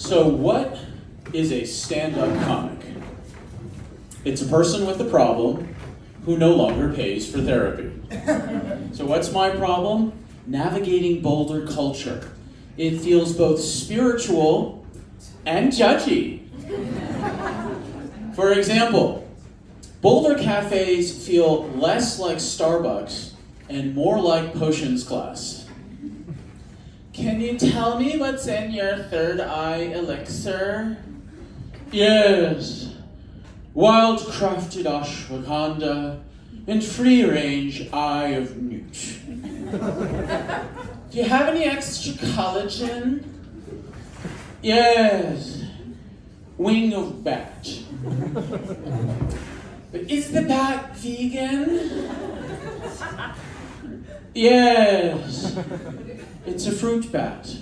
So what is a stand-up comic? It's a person with a problem who no longer pays for therapy. So what's my problem? Navigating Boulder culture. It feels both spiritual and judgy. For example, Boulder cafes feel less like Starbucks and more like potions class. Can you tell me what's in your third eye elixir? Yes. Wild-crafted ashwagandha and free-range eye of newt. Do you have any extra collagen? Yes. Wing of bat. But is the bat vegan? Yes. It's a fruit bat.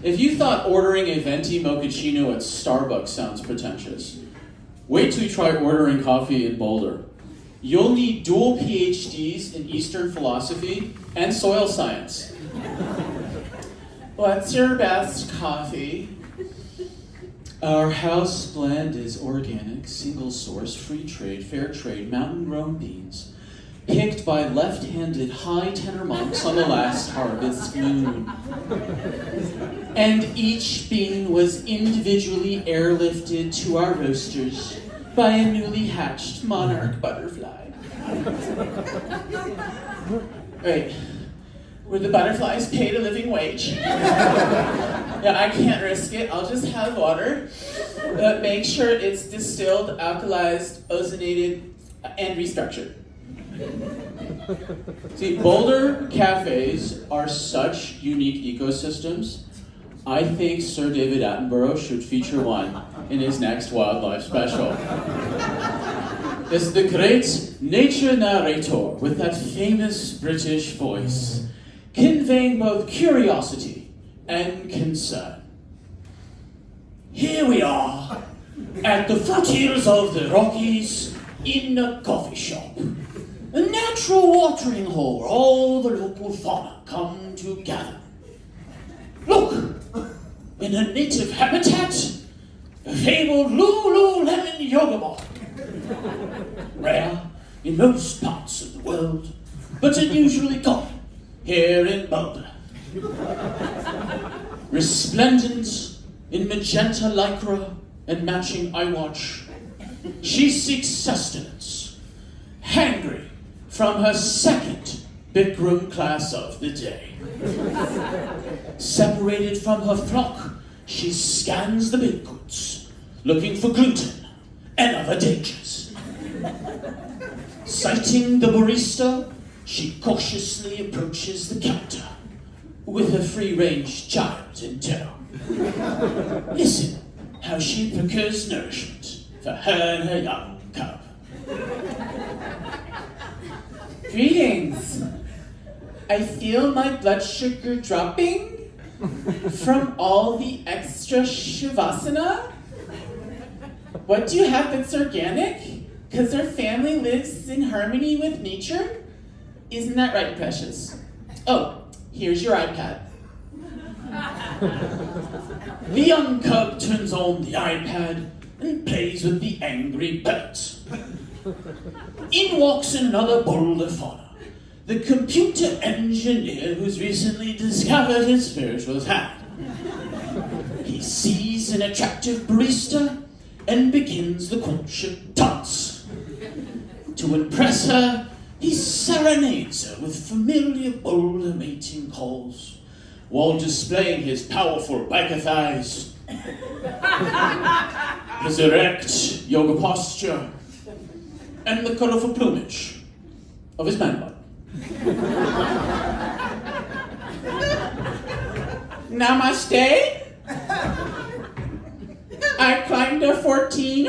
If you thought ordering a venti mochaccino at Starbucks sounds pretentious, wait till you try ordering coffee in Boulder. You'll need dual PhDs in Eastern philosophy and soil science. What's your best coffee? Our house blend is organic, single source, free trade, fair trade, mountain grown beans, picked by left-handed high tenor monks on the last harvest moon. And each bean was individually airlifted to our roasters by a newly hatched monarch butterfly. Wait, were the butterflies paid a living wage? Yeah, I can't risk it. I'll just have water. But make sure it's distilled, alkalized, ozonated, and restructured. See, Boulder cafes are such unique ecosystems. I think Sir David Attenborough should feature one in his next wildlife special. This is the great nature narrator with that famous British voice, conveying both curiosity and concern. Here we are, at the foothills of the Rockies, in a coffee shop. A natural watering hole where all the local fauna come to gather. Look! In a native habitat, a fabled Lululemon Yogamom. Rare in most parts of the world, but unusually common here in Boulder. Resplendent in magenta lycra and matching iWatch, she seeks sustenance, hangry from her second Bikram class of the day. Separated from her flock, she scans the baked goods, looking for gluten and other dangers. Sighting the barista, she cautiously approaches the counter with a free-range child in tow. Listen how she procures nourishment for her and her young cub. Greetings. I feel my blood sugar dropping from all the extra shavasana. What do you have that's organic? Because our family lives in harmony with nature? Isn't that right, precious? Oh, here's your iPad. The young cub turns on the iPad and plays with the angry birds. In walks another Boulder fauna, the computer engineer who's recently discovered his spiritual hand. He sees an attractive barista and begins the courtship dance. To impress her, he serenades her with familiar Boulder mating calls, while displaying his powerful biker thighs, his erect yoga posture, and the colorful plumage of his man bun. Namaste. I climbed a 14.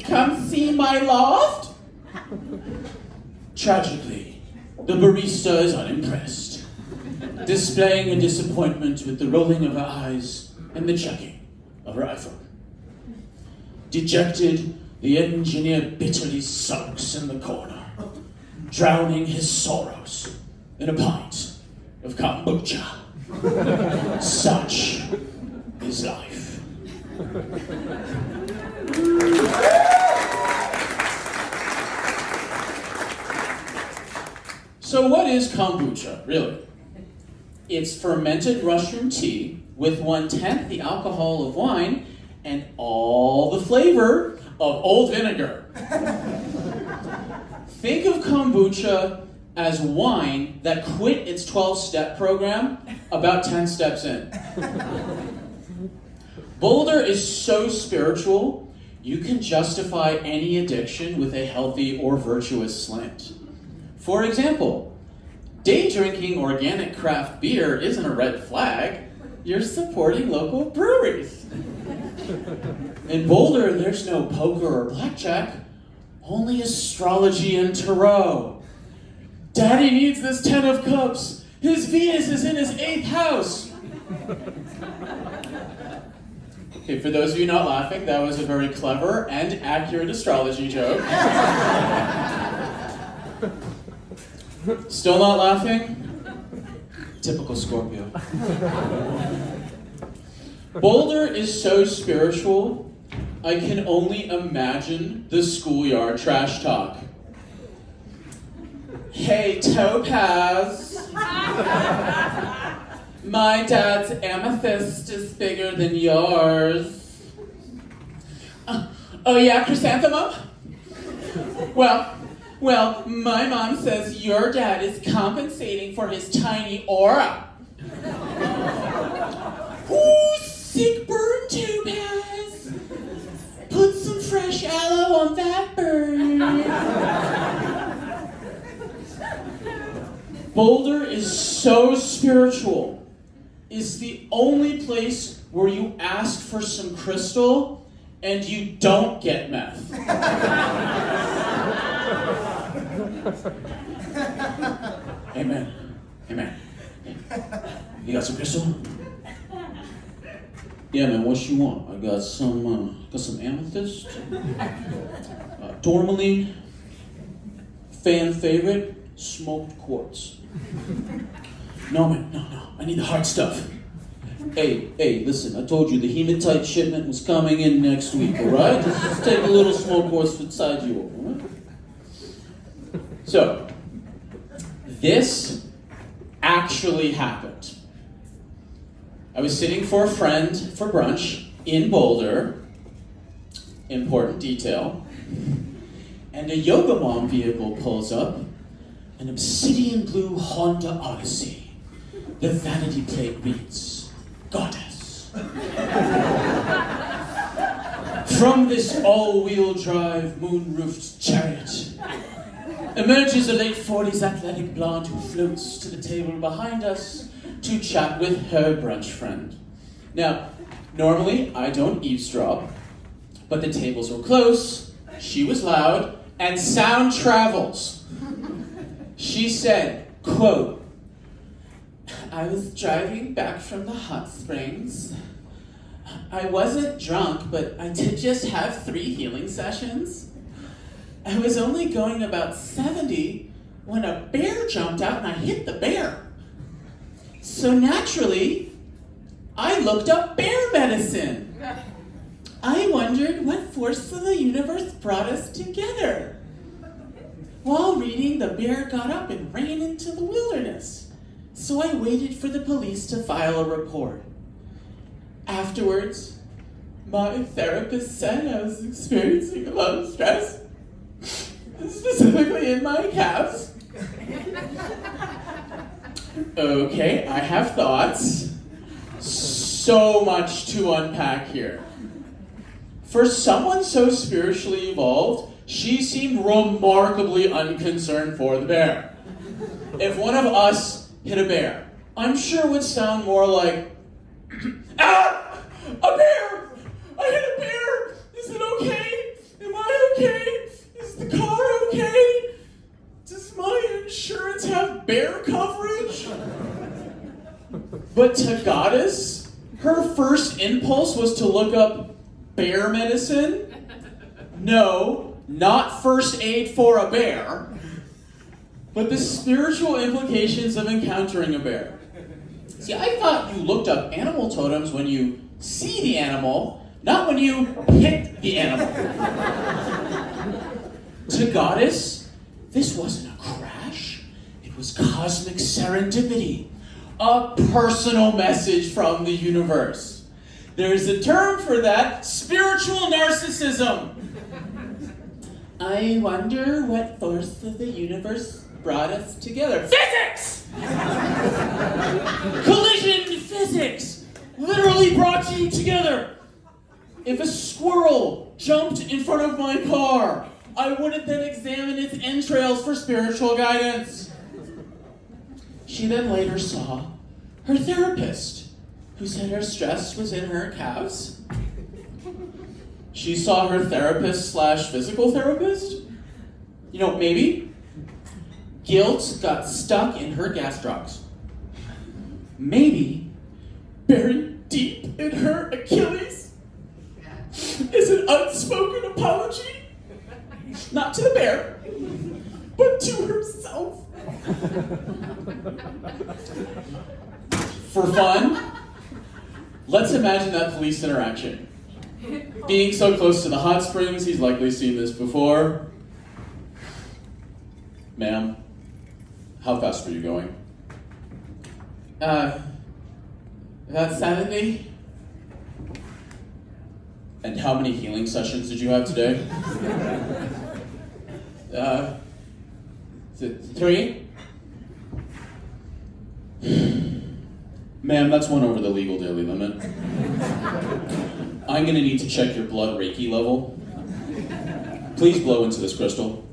Come see my loft. Tragically, the barista is unimpressed, displaying a disappointment with the rolling of her eyes and the checking of her iPhone. Dejected, the engineer bitterly sulks in the corner, drowning his sorrows in a pint of of kombucha. Such is life. So what is kombucha, really? It's fermented mushroom tea with 1/10 the alcohol of wine and all the flavor of old vinegar. Think of kombucha as wine that quit its 12-step program about 10 steps in. Boulder is so spiritual, you can justify any addiction with a healthy or virtuous slant. For example, day drinking organic craft beer isn't a red flag. You're supporting local breweries. In Boulder, there's no poker or blackjack, only astrology and tarot. Daddy needs this 10 of cups. His Venus is in his 8th house. Okay, for those of you not laughing, that was a very clever and accurate astrology joke. Still not laughing? Typical Scorpio. Boulder is so spiritual, I can only imagine the schoolyard trash talk. Hey, Topaz. My dad's amethyst is bigger than yours. Oh yeah, chrysanthemum? Well, my mom says your dad is compensating for his tiny aura. Ooh, sick burn, Topaz. Put some fresh aloe on that burn. Boulder is so spiritual. It's the only place where you ask for some crystal and you don't get meth. Amen. Amen. You got some crystal? Yeah, man, what you want? I got some amethyst, tourmaline, fan favorite, smoked quartz. No, man, no. I need the hard stuff. Hey, listen, I told you the hematite shipment was coming in next week, all right? Just take a little smoked quartz inside you, all right? So, this actually happened. I was sitting for a friend for brunch in Boulder, important detail, and a Yogamom vehicle pulls up, an obsidian blue Honda Odyssey. The vanity plate reads, Goddess. From this all-wheel drive, moon-roofed chariot emerges a late 40s athletic blonde who floats to the table behind us to chat with her brunch friend. Now, normally I don't eavesdrop, but the tables were close, she was loud, and sound travels. She said, quote, I was driving back from the hot springs. I wasn't drunk, but I did just have 3 healing sessions. I was only going about 70 when a bear jumped out and I hit the bear. So naturally, I looked up bear medicine. I wondered what force of the universe brought us together. While reading, the bear got up and ran into the wilderness. So I waited for the police to file a report. Afterwards, my therapist said I was experiencing a lot of stress, specifically in my calves. Okay, I have thoughts. So much to unpack here. For someone so spiritually evolved, she seemed remarkably unconcerned for the bear. If one of us hit a bear, I'm sure it would sound more like, ah! A bear! I hit a bear! Is it okay? Am I okay? Is the car okay? Does my insurance have bear coverage? But to Goddess, her first impulse was to look up bear medicine. No, not first aid for a bear, but the spiritual implications of encountering a bear. See, I thought you looked up animal totems when you see the animal, not when you hit the animal. To Goddess, this wasn't a crash. It was cosmic serendipity. A personal message from the universe. There's a term for that, spiritual narcissism. I wonder what force of the universe brought us together. Physics! Collision physics literally brought you together. If a squirrel jumped in front of my car, I wouldn't then examine its entrails for spiritual guidance. She then later saw her therapist, who said her stress was in her calves. She saw her therapist / physical therapist. You know, maybe guilt got stuck in her gastrocs. Maybe buried deep in her Achilles is an unspoken apology, not to the bear, but to herself. For fun, let's imagine that police interaction. Being so close to the hot springs, he's likely seen this before. Ma'am, how fast were you going? About 70. And how many healing sessions did you have today? 3? Ma'am, that's one over the legal daily limit. I'm gonna need to check your blood Reiki level. Please blow into this crystal.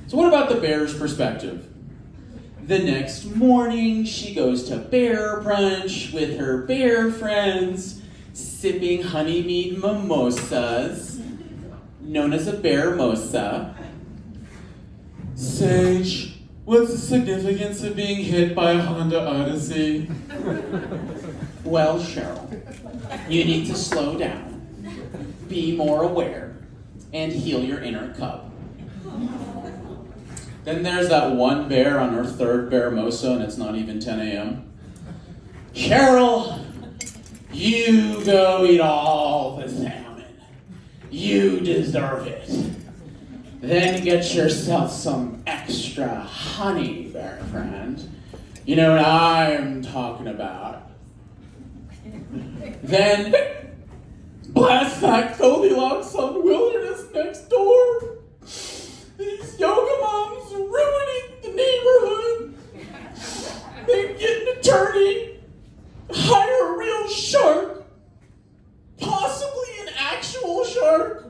So what about the bear's perspective? The next morning, she goes to bear brunch with her bear friends, sipping honeymead mimosas, known as a bear-mosa. Sage, what's the significance of being hit by a Honda Odyssey? Well, Cheryl, you need to slow down, be more aware, and heal your inner cub. Then there's that one bear on her third bear-mosa, and it's not even 10 a.m. Cheryl, you go eat all the salmon. You deserve it. Then get yourself some extra honey, bear friend. You know what I'm talking about. Then blast that Goldilocks on Wilderness next door. These Yogamoms ruining the neighborhood. Then get an attorney, hire a real shark, possibly an actual shark.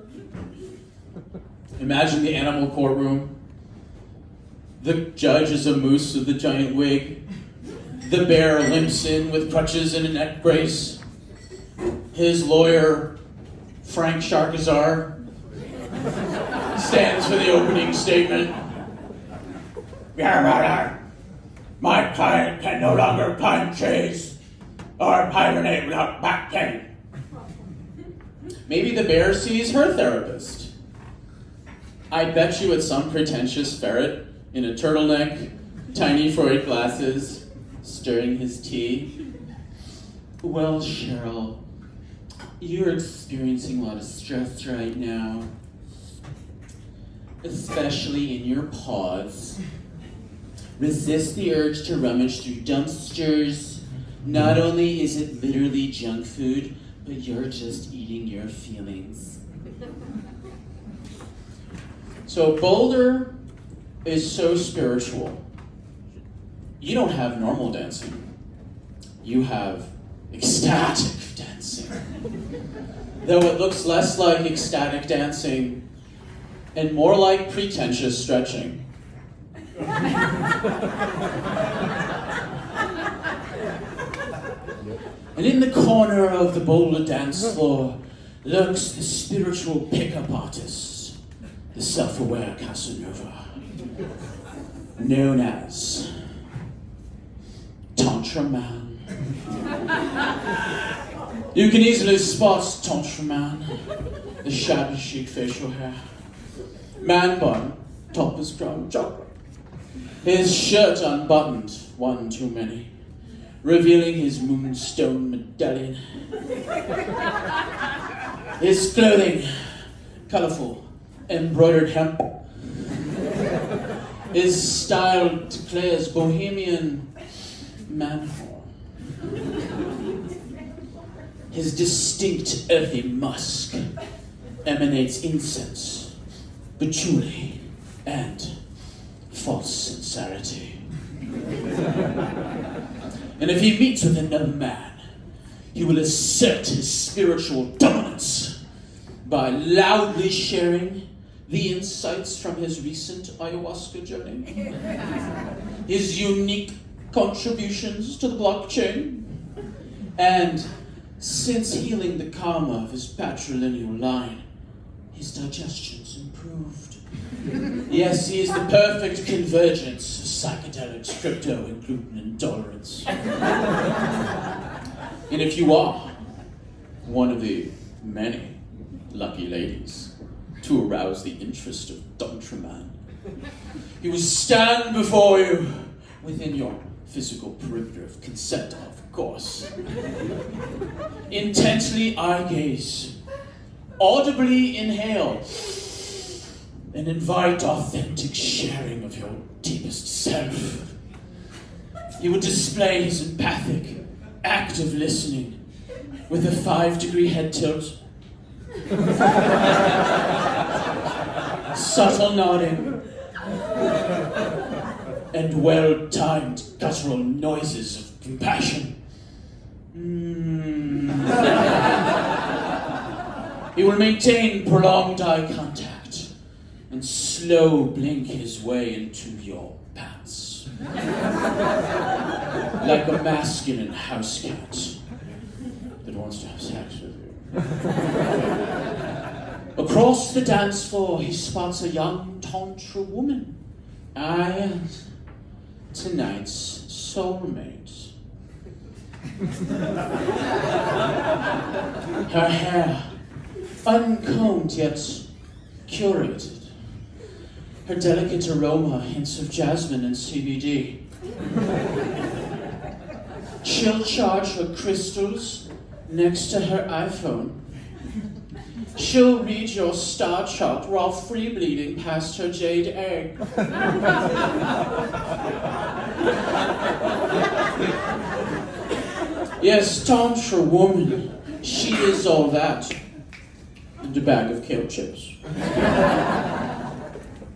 Imagine the animal courtroom. The judge is a moose with a giant wig. The bear limps in with crutches and a neck brace. His lawyer, Frank Sharkazar, stands for the opening statement. Your Honor, my client can no longer climb trees or hibernate without back pain. Maybe the bear sees her therapist. I bet you it's some pretentious ferret in a turtleneck, tiny Freud glasses, stirring his tea. Well, Cheryl, you're experiencing a lot of stress right now, especially in your paws. Resist the urge to rummage through dumpsters. Not only is it literally junk food, but you're just eating your feelings. So Boulder is so spiritual. You don't have normal dancing. You have ecstatic dancing. Though it looks less like ecstatic dancing and more like pretentious stretching. And in the corner of the Boulder dance floor lurks the spiritual pickup artist, the self-aware Casanova, known as Tantra Man. You can easily spot Tantra Man, the shabby chic facial hair, man bun, top is crown chocolate, his shirt unbuttoned, one too many, revealing his moonstone medallion. His clothing, colorful, embroidered hemp. His style declares bohemian manhole. His distinct earthy musk emanates incense, patchouli, and false sincerity. And if he meets with another man, he will assert his spiritual dominance by loudly sharing the insights from his recent ayahuasca journey, his unique contributions to the blockchain, and since healing the karma of his patrilineal line, his digestion's improved. Yes, he is the perfect convergence of psychedelics, crypto, and gluten intolerance. And if you are one of the many lucky ladies to arouse the interest of Tantra man, he will stand before you within your physical perimeter of consent, of course. Intently eye gaze, audibly inhale, and invite authentic sharing of your deepest self. He would display his empathic, active listening with a 5-degree head tilt, subtle nodding, and well-timed guttural noises of compassion. He will maintain prolonged eye contact and slow blink his way into your pants. Like a masculine house cat that wants to have sex with you. Across the dance floor, he spots a young Tantra woman. I am tonight's soulmate. Her hair, uncombed yet curated. Her delicate aroma, hints of jasmine and CBD. She'll charge her crystals next to her iPhone. She'll read your star chart while free bleeding past her jade egg. Yes, Tantra woman, she is all that, and a bag of kale chips.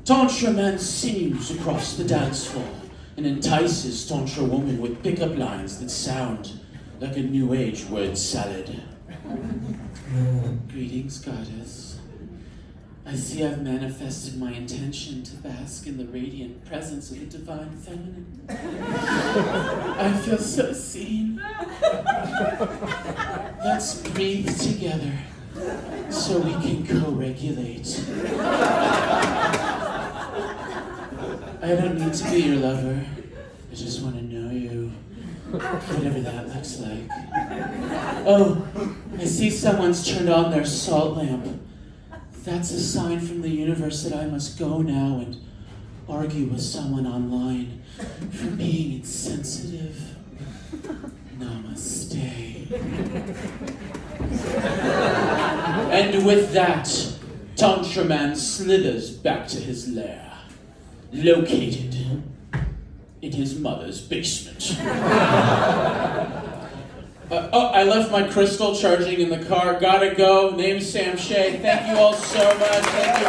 Tantra man sings across the dance floor and entices Tantra woman with pickup lines that sound like a new age word salad. Greetings, goddess. I see I've manifested my intention to bask in the radiant presence of the divine feminine. I feel so seen. Let's breathe together so we can co-regulate. I don't need to be your lover. I just want to know you. Whatever that looks like. Oh, I see someone's turned on their salt lamp. That's a sign from the universe that I must go now and argue with someone online for being insensitive. Namaste. And with that, Tantra man slithers back to his lair, located in his mother's basement. I left my crystal charging in the car. Gotta go. Name's Shay. Thank you all so much. Thank you.